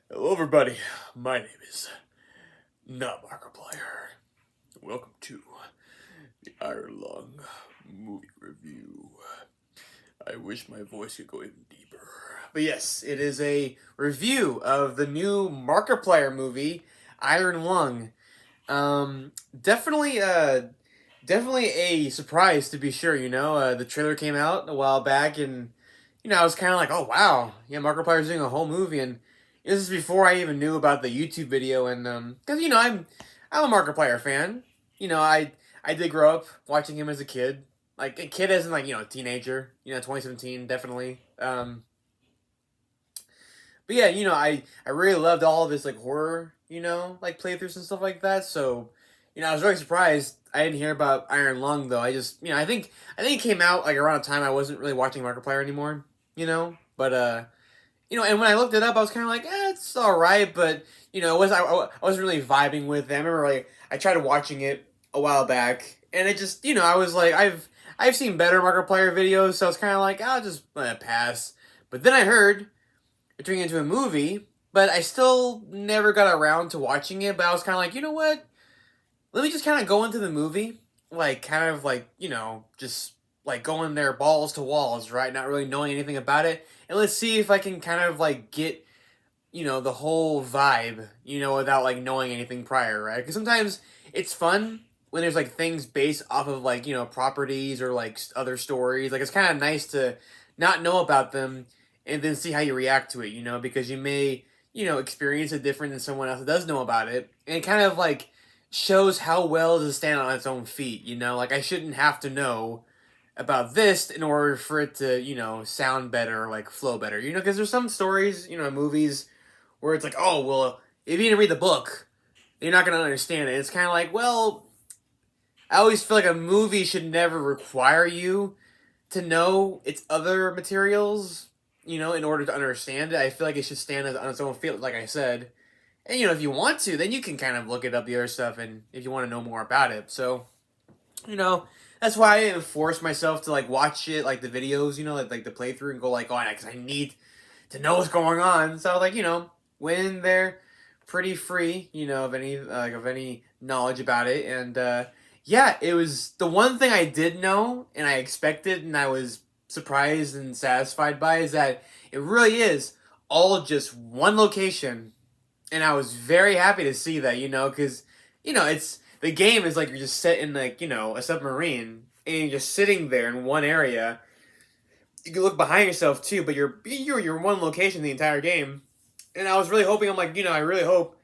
Hello, everybody. My name is not Markiplier. Welcome to the Iron Lung movie review. I wish my voice could go even deeper. But yes, it is a review of the new Markiplier movie, Iron Lung. Definitely, definitely a surprise to be sure. The trailer came out a while back, and I was kind of like, oh wow, yeah, Markiplier's doing a whole movie, and this is before I even knew about the YouTube video, and because I'm a Markiplier fan. I did grow up watching him as a kid, like a kid as in like teenager. 2017 definitely. But yeah, I really loved all of his like horror, like playthroughs and stuff like that. So, I was very surprised I didn't hear about Iron Lung though. I just, I think it came out like around a time I wasn't really watching Markiplier anymore, But and when I looked it up, I was kind of like, it's all right, but it was I wasn't really vibing with it. I remember like I tried watching it a while back, and it just, I was like, I've seen better Markiplier videos, so I was kind of like, I'll just pass. But then I heard turning into a movie, but I still never got around to watching it. But I was kind of like, you know what? Let me just kind of go into the movie, like kind of like just like going there balls to walls, right? Not really knowing anything about it, and let's see if I can kind of like get the whole vibe, without like knowing anything prior, right? Because sometimes it's fun when there's like things based off of like properties or like other stories. Like it's kind of nice to not know about them and then see how you react to it, because you may experience it different than someone else that does know about it, and it kind of like shows how well does it stand on its own feet. Like I shouldn't have to know about this in order for it to sound better or like flow better, because there's some stories, movies where it's like, oh, well, if you didn't read the book, you're not going to understand it. It's kind of like, well, I always feel like a movie should never require you to know its other materials, in order to understand it. I feel like it should stand on its own feet, like I said. And, if you want to, then you can kind of look it up, the other stuff, and if you want to know more about it. So, you know, that's why I didn't force myself to, like, watch it, like, the videos, like the playthrough and go, like, oh, because I need to know what's going on. So, like, went in there pretty free, of any knowledge about it, and yeah, it was the one thing I did know and I expected, and I was surprised and satisfied by is that it really is all just one location, and I was very happy to see that, because it's the game is like you're just set in like a submarine and you're just sitting there in one area. You can look behind yourself too, but you're in one location the entire game. And I was really hoping, I'm like, I really hope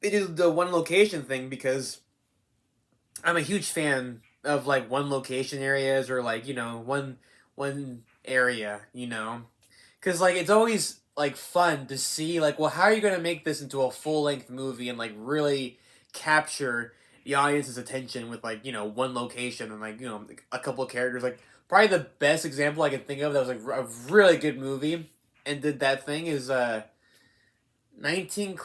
they do the one location thing, because I'm a huge fan of like one location areas, or like one area, because like it's always like fun to see like, well, how are you gonna make this into a full length movie and like really capture the audience's attention with like one location and like a couple of characters. Like probably the best example I can think of that was like a really good movie and did that thing is 21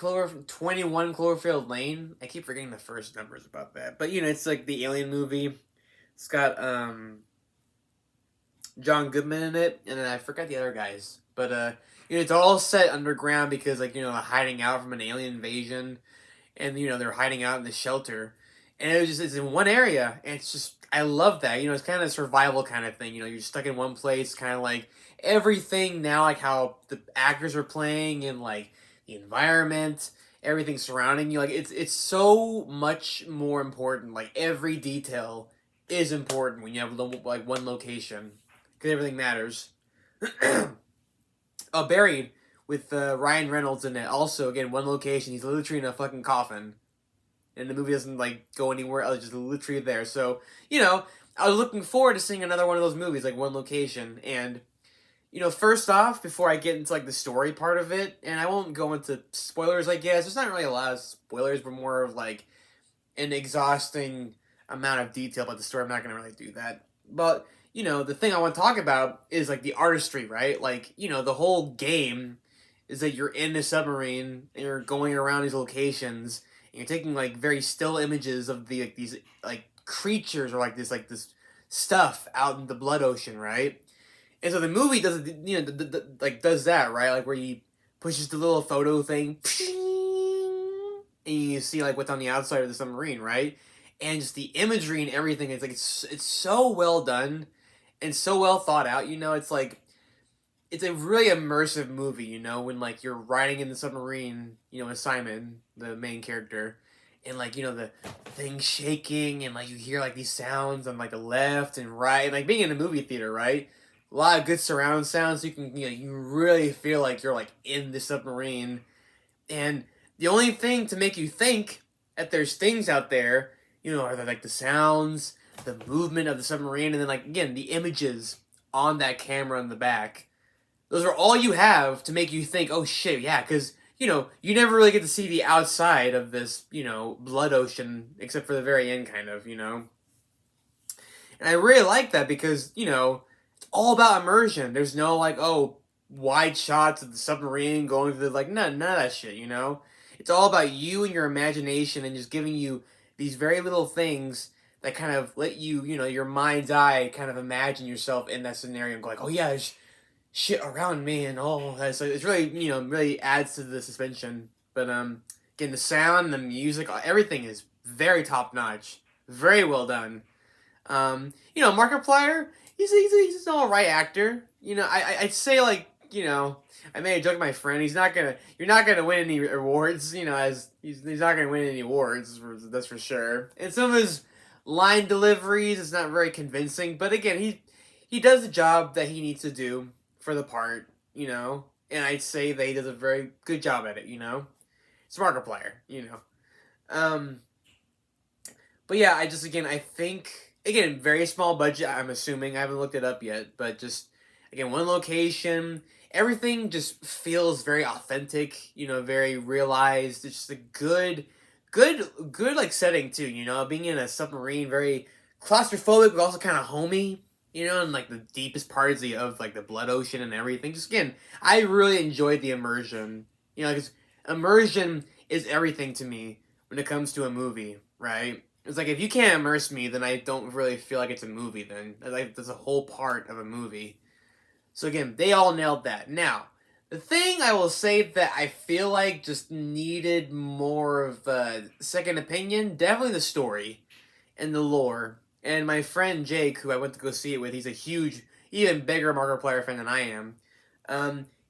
Cloverfield Lane. I keep forgetting the first numbers about that. But it's like the Alien movie. It's got John Goodman in it, and then I forgot the other guys. But it's all set underground because like hiding out from an alien invasion, and they're hiding out in the shelter, and it's in one area, and it's just I love that. It's kind of a survival kind of thing. You're stuck in one place, kind of like everything now, like how the actors are playing and like the environment, everything surrounding you. Like it's so much more important. Like every detail is important when you have like one location, because everything matters. Buried with Ryan Reynolds in it. Also, again, one location. He's literally in a fucking coffin, and the movie doesn't like go anywhere else. Just literally there. So I was looking forward to seeing another one of those movies, like one location. And first off, before I get into like the story part of it, and I won't go into spoilers. I guess there's not really a lot of spoilers, but more of like an exhausting amount of detail about the story. I'm not gonna really do that, but the thing I want to talk about is like the artistry, right? Like, the whole game is that you're in a submarine and you're going around these locations and you're taking like very still images of the like these like creatures or like this stuff out in the blood ocean, right? And so the movie does like does that, right? Like where he pushes the little photo thing, and you see like what's on the outside of the submarine, right? And just the imagery and everything, it's like it's so well done and so well thought out. It's like it's a really immersive movie. When like you're riding in the submarine, with Simon, the main character, and like the thing shaking, and like you hear like these sounds on like the left and right, and, like being in a movie theater, right? A lot of good surround sounds. So you can you really feel like you're like in the submarine, and the only thing to make you think that there's things out there, are like the sounds, the movement of the submarine, and then like again the images on that camera in the back. Those are all you have to make you think, oh shit, yeah, because you never really get to see the outside of this, blood ocean, except for the very end, kind of. And I really like that because, it's all about immersion. There's no, like, oh, wide shots of the submarine going through like, none of that shit. It's all about you and your imagination and just giving you these very little things that kind of let you, your mind's eye kind of imagine yourself in that scenario and go like, oh yeah, there's shit around me and all that. So it's really, really adds to the suspension. But again, the sound, the music, everything is very top notch, very well done. Markiplier, he's an all right actor. I'd say like I made a joke with my friend. You're not gonna win any awards. As he's not gonna win any awards. That's for sure. And some of his line deliveries is not very convincing. But again, he does the job that he needs to do for the part, and I'd say that he does a very good job at it, It's Markiplier. But yeah, I think, again, very small budget, I'm assuming, I haven't looked it up yet, but just, again, one location, everything just feels very authentic, very realized, it's just a good, like, setting, too, being in a submarine, very claustrophobic, but also kind of homey, and like the deepest parts of like the blood ocean and everything. Just again, I really enjoyed the immersion. Because immersion is everything to me when it comes to a movie, right? It's like if you can't immerse me, then I don't really feel like it's a movie. Then like that's a whole part of a movie. So again, they all nailed that. Now, the thing I will say that I feel like just needed more of a second opinion, definitely the story and the lore. And my friend Jake, who I went to go see it with, he's a huge, even bigger Markiplier fan than I am.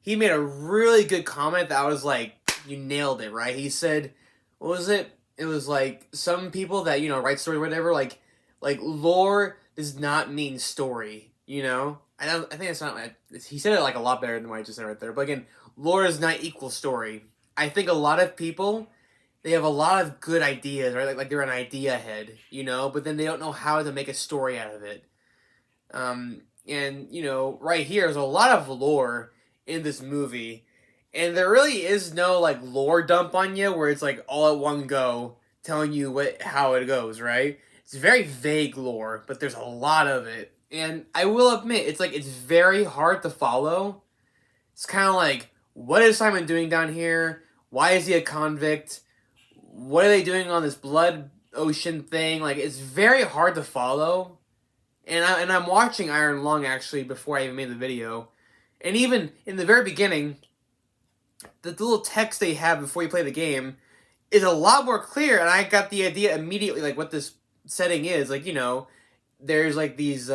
He made a really good comment that I was like, you nailed it, right? He said, what was it? It was like, some people that, write story or whatever, like lore does not mean story, I think that's not, he said it like a lot better than what I just said right there. But again, lore does not equal story. I think a lot of people, they have a lot of good ideas, right? Like they're an idea head, but then they don't know how to make a story out of it. And, right here, there's a lot of lore in this movie. And there really is no, like, lore dump on you where it's, like, all at one go telling you how it goes, right? It's very vague lore, but there's a lot of it. And I will admit, it's very hard to follow. It's kind of like, what is Simon doing down here? Why is he a convict? What are they doing on this blood ocean thing? Like, it's very hard to follow. And I'm watching Iron Lung, actually, before I even made the video. And even in the very beginning, the little text they have before you play the game is a lot more clear. And I got the idea immediately, like, what this setting is. Like, there's, like, these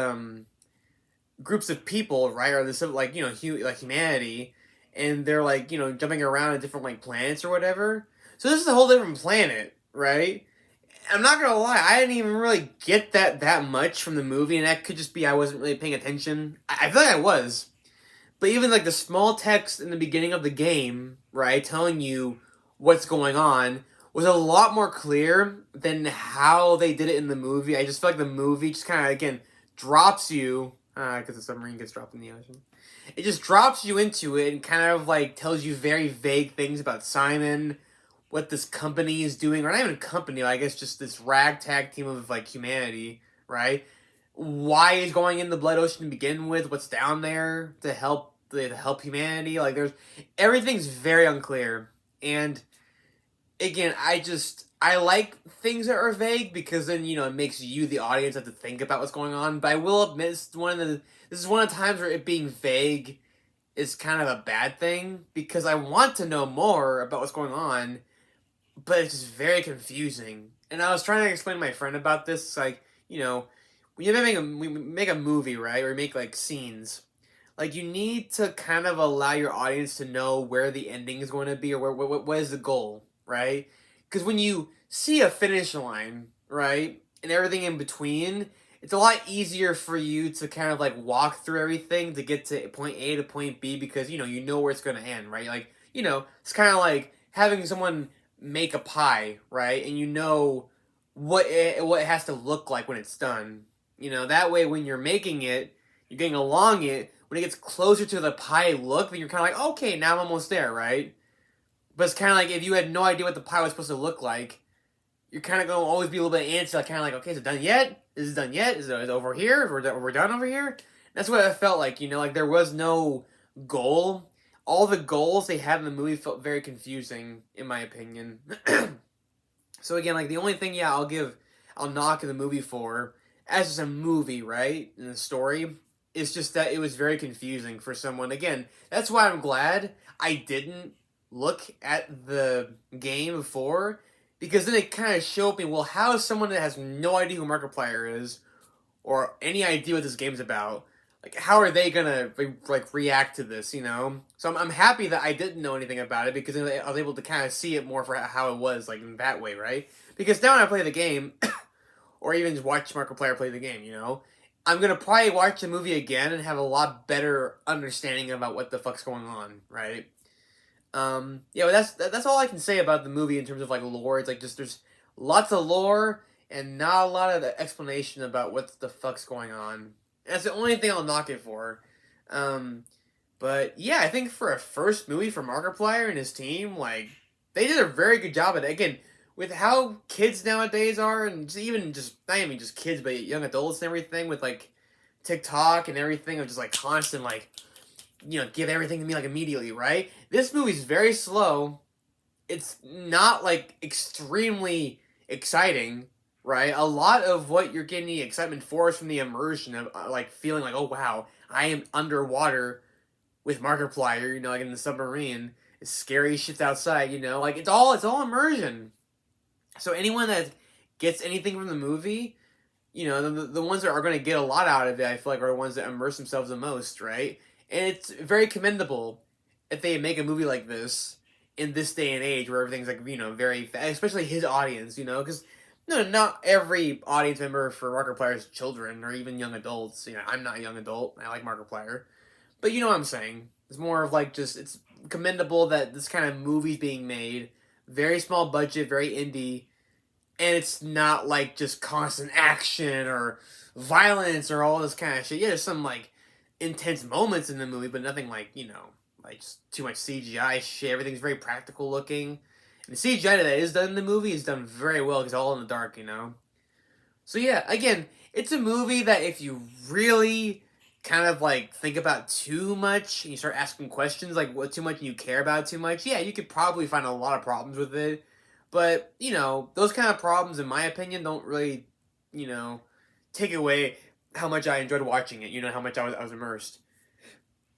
groups of people, right? Or this, like, like humanity. And they're, like, jumping around at different, like, planets or whatever. So this is a whole different planet, right? I'm not gonna lie, I didn't even really get that much from the movie, and that could just be I wasn't really paying attention. I feel like I was. But even like the small text in the beginning of the game, right, telling you what's going on, was a lot more clear than how they did it in the movie. I just feel like the movie just kind of, again, drops you, because the submarine gets dropped in the ocean. It just drops you into it and kind of like tells you very vague things about Simon, what this company is doing, or not even a company, I guess just this ragtag team of like humanity, right? Why he's going in the blood ocean to begin with, what's down there to help humanity, like everything's very unclear. And again, I like things that are vague because then, it makes you, the audience, have to think about what's going on. But I will admit, this is one of the times where it being vague is kind of a bad thing because I want to know more about what's going on, but it's just very confusing. And I was trying to explain to my friend about this, like, when you we make a movie, right, or make like scenes, like you need to kind of allow your audience to know where the ending is going to be or what is the goal, right? Because when you see a finish line, right, and everything in between, it's a lot easier for you to kind of like walk through everything to get to point A to point B because you know where it's going to end, right? Like, it's kind of like having someone make a pie, right? And you know what it has to look like when it's done. That way when you're making it, you're getting along it. When it gets closer to the pie look, then you're kind of like, okay, now I'm almost there, right? But it's kind of like if you had no idea what the pie was supposed to look like, you're kind of going to always be a little bit antsy, like kind of like, okay, is it done yet? Is it done yet? Is it over here? We're done over here? That's what it felt like, like there was no goal. All the goals they had in the movie felt very confusing, in my opinion. So again, like the only thing, yeah, I'll knock the movie for, as just a movie, right, in the story, is just that it was very confusing for someone. Again, that's why I'm glad I didn't look at the game before, because then it kind of showed me, well, how is someone that has no idea who Markiplier is, or any idea what this game's about, like, how are they gonna like react to this? So I'm happy that I didn't know anything about it because I was able to kind of see it more for how it was, like in that way, right? Because now when I play the game, or even just watch Markiplier play the game, I'm gonna probably watch the movie again and have a lot better understanding about what the fuck's going on, right? Yeah, but that's all I can say about the movie in terms of like lore. It's like just there's lots of lore and not a lot of the explanation about what the fuck's going on. And that's the only thing I'll knock it for. Um, but yeah, I think for a first movie for Markiplier and his team, like they did a very good job at it. Again, with how kids nowadays are, and even just not even just kids, but young adults and everything, with like TikTok and everything, of just like constant like give everything to me like immediately, right? This movie's very slow. It's not like extremely exciting, right? A lot of what you're getting the excitement for is from the immersion of like feeling like, oh wow, I am underwater with Markiplier, like in the submarine. It's scary shit's outside, like it's all immersion. So anyone that gets anything from the movie, the ones that are going to get a lot out of it, I feel like, are the ones that immerse themselves the most, right? And it's very commendable if they make a movie like this in this day and age where everything's like, very, especially his audience, because no, not every audience member for Markiplier is children or even young adults. I'm not a young adult. I like Markiplier. But you know what I'm saying. It's more of like just, it's commendable that this kind of movie's being made. Very small budget, very indie, and it's not like just constant action or violence or all this kind of shit. Yeah, there's some like intense moments in the movie, but nothing like like just too much CGI shit. Everything's very practical looking, and the CGI that is done in the movie is done very well because it's all in the dark, So yeah, again, it's a movie that if you really kind of like think about too much and you start asking questions like what too much and you care about too much, yeah, you could probably find a lot of problems with it. But, those kind of problems, in my opinion, don't really, you know, take away how much I enjoyed watching it, how much I was immersed.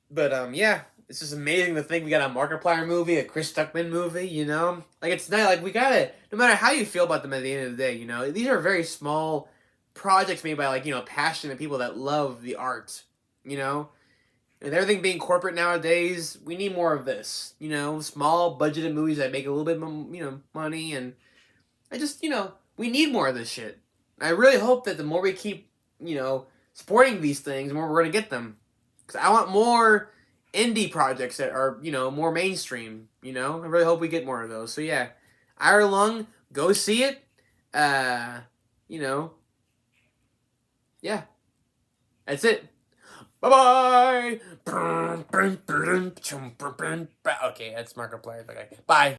But, yeah, it's just amazing to think we got a Markiplier movie, a Chris Stuckman movie, Like, it's not, like, we gotta, no matter how you feel about them at the end of the day, these are very small projects made by, like, passionate people that love the art, you know? And everything being corporate nowadays, we need more of this. Small budgeted movies that make a little bit, money, and I just, we need more of this shit. I really hope that the more we keep, supporting these things, the more we're gonna get them. Because I want more indie projects that are, more mainstream. I really hope we get more of those. So yeah, Ira Lung, go see it. You know, yeah, that's it. Bye bye. Okay, that's Markiplier. Okay, bye.